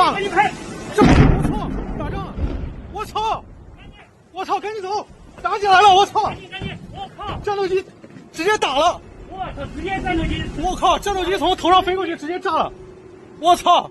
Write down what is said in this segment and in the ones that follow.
炸了！这我操，打仗了！我操！我操，赶紧走！打起来了！我操！赶紧！我靠！战斗机直接打了！我操！直接战斗机！我靠！战斗机从头上飞过去，直接炸了！我操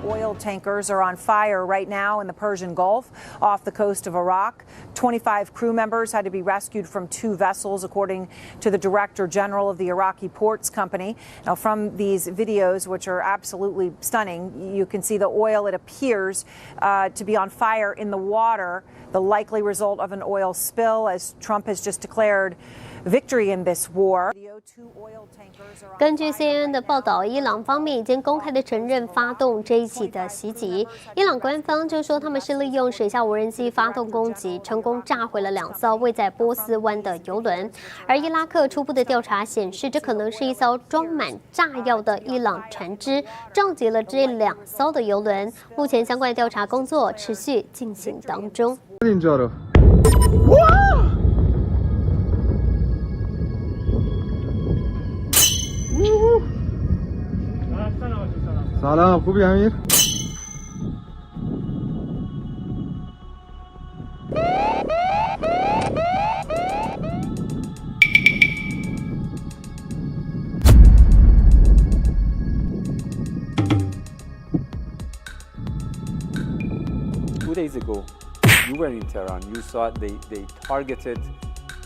！Oil tankers are on fire right now in the Persian Gulf off the coast of Iraq. 25 crew members had to be rescued from 2 vessels, according to the Director General of the Iraqi Ports Company. Now, from these videos, which are absolutely stunning, you can see the oil, it appears to be on fire in the water, the likely result of an oil spill, as Trump has just declared victory in this war. 根据 CNN 的报道，伊朗方面已经公开的承认发动这一起的袭击。伊朗官方就说他们是利用水下无人机发动攻击，成功炸毁了2艘位在波斯湾的油轮。而伊拉克初步的调查显示，这可能是一艘装满炸药的伊朗船只撞击了这2艘的油轮。目前相关调查工作持续进行当中。 سلام خوبی امیر Two days ago, you were in Tehran. You saw they targeted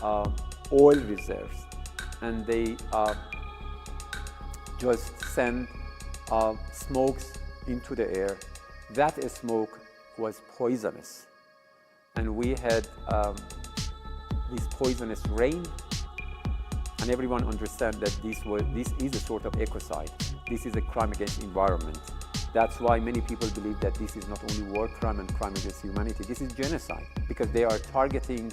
oil reserves, and they just sent smokes into the air. That smoke was poisonous, and we had this poisonous rain, and everyone understands that this is a sort of ecocide. This is a crime against environment. That's why many people believe that this is not only war crime and crime against humanity. This is genocide because they are targeting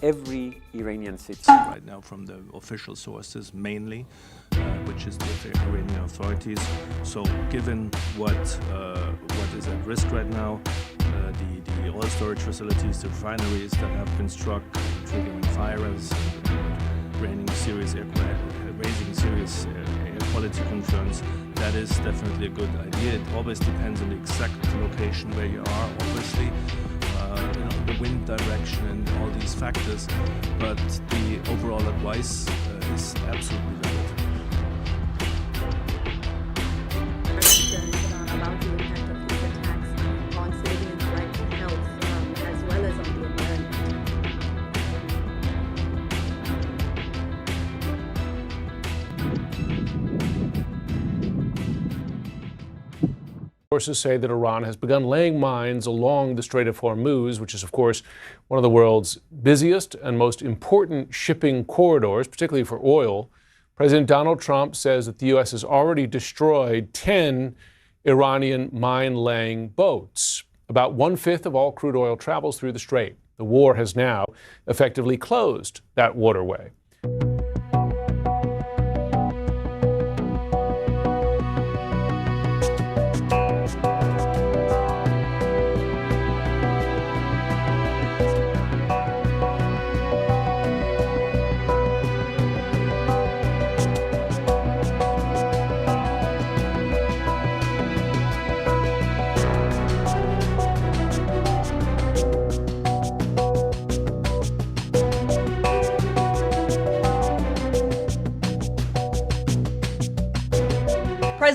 every Iranian city. Right now from the official sources mainly, which is the Iranian authorities. So given what is at risk right now, the oil storage facilities, the refineries that have been struck, triggering fires, raising serious air quality concerns, that is definitely a good idea. It always depends on the exact location where you are, obviously. The wind direction and all these factors, but the overall advice is absolutely valid. About the impact of these attacks on civilians' right to health, as well as on the environment. Sources say that Iran has begun laying mines along the Strait of Hormuz, which is, of course, one of the world's busiest and most important shipping corridors, particularly for oil. President Donald Trump says that the U.S. has already destroyed 10 Iranian mine-laying boats. About 1/5 of all crude oil travels through the strait. The war has now effectively closed that waterway.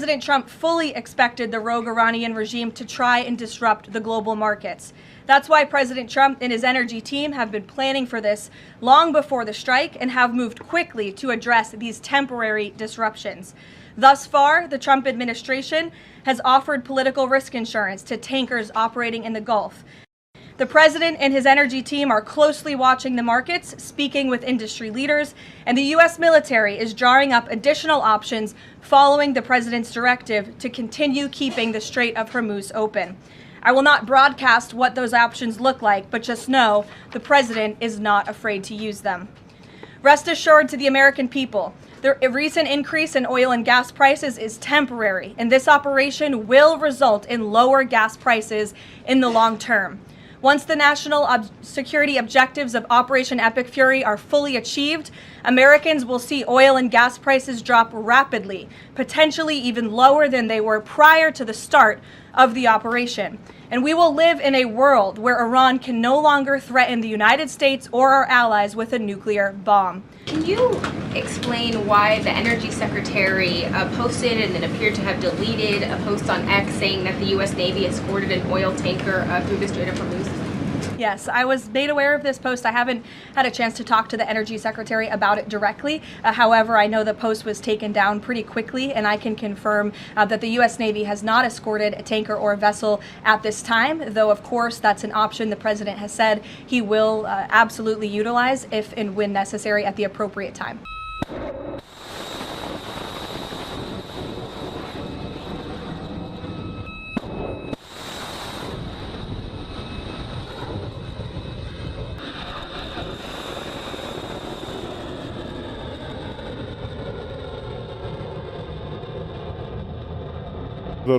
President Trump fully expected the rogue Iranian regime to try and disrupt the global markets. That's why President Trump and his energy team have been planning for this long before the strike and have moved quickly to address these temporary disruptions. Thus far, the Trump administration has offered political risk insurance to tankers operating in the Gulf. The president and his energy team are closely watching the markets, speaking with industry leaders, and the U.S. military is drawing up additional options following the president's directive to continue keeping the Strait of Hormuz open. I will not broadcast what those options look like, but just know the president is not afraid to use them. Rest assured to the American people, the recent increase in oil and gas prices is temporary, and this operation will result in lower gas prices in the long term. Once the national security objectives of Operation Epic Fury are fully achieved, Americans will see oil and gas prices drop rapidly, potentially even lower than they were prior to the start of the operation. And we will live in a world where Iran can no longer threaten the United States or our allies with a nuclear bomb. Can you explain why the Energy Secretary posted and then appeared to have deleted a post on X saying that the U.S. Navy escorted an oil tanker through the Strait of Hormuz? Yes, I was made aware of this post. I haven't had a chance to talk to the Energy Secretary about it directly. However, I know the post was taken down pretty quickly, and I can confirm that the U.S. Navy has not escorted a tanker or a vessel at this time, though, of course, that's an option the president has said he will absolutely utilize if and when necessary at the appropriate time.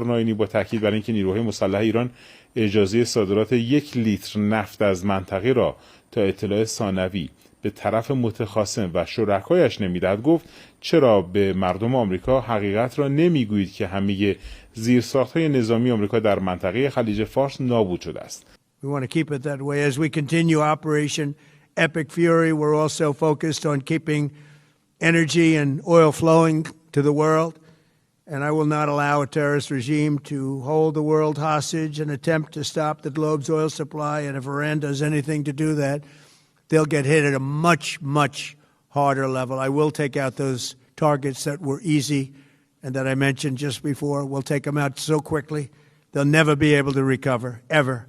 ناینی با تاکید بر اینکه نیروهای مسلح ایران اجازه صادرات 1 لیتر نفت از منطقه را تا اطلاع ثانوی به طرف متخاصم و شرکایش نمیدهد گفت چرا به مردم آمریکا حقیقت را نمیگویید که همه زیرساخت‌های نظامی آمریکا در منطقه خلیج فارس نابود شده است. We want to keep it that way as we continue Operation Epic Fury. We're also focused on keeping energy and oil flowing to the world. And I will not allow a terrorist regime to hold the world hostage and attempt to stop the globe's oil supply. And if Iran does anything to do that, they'll get hit at a much, much harder level. I will take out those targets that were easy and that I mentioned just before. We'll take them out so quickly, they'll never be able to recover, ever.